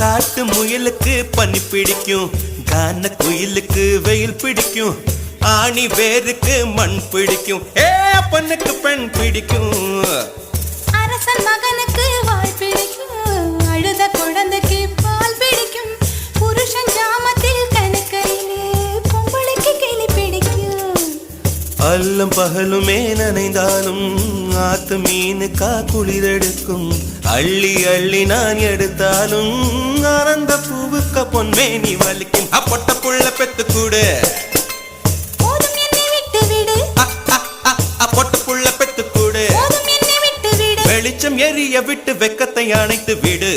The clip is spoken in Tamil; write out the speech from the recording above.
காட்டு முயலுக்கு பனி பிடிக்கும், கான குயிலுக்கு வெயில் பிடிக்கும், ஆணி வேருக்கு மண் பிடிக்கும், அப்பனுக்கு பெண் பிடிக்கும். அரசன் மகனுக்கு வாள் பிடிக்கும், அழுத குழந்தைக்கு பால் பிடிக்கும், புருஷன் ஜாமத்தில் கணக்கையிலே பொம்பளைக்கு கிளி பிடிக்கும். அல்லும் பகலுமே நனைந்தாலும் ஆத்து மீனுக்கா குளிரெடுக்கும், அள்ளி அள்ளி நான் எடுத்தாலும் ஆனந்த பூவுக்க பொன்மேனி வலிக்கும். அப்பொட்ட புள்ள பெத்து கூடு, போதும் என்னை விட்டு விடு, பொட்ட புள்ள பெத்து கூடு, போதும் என்னை விட்டு விடு, வெளிச்சம் எரிய விட்டு வெக்கத்தை அணைத்து விடு.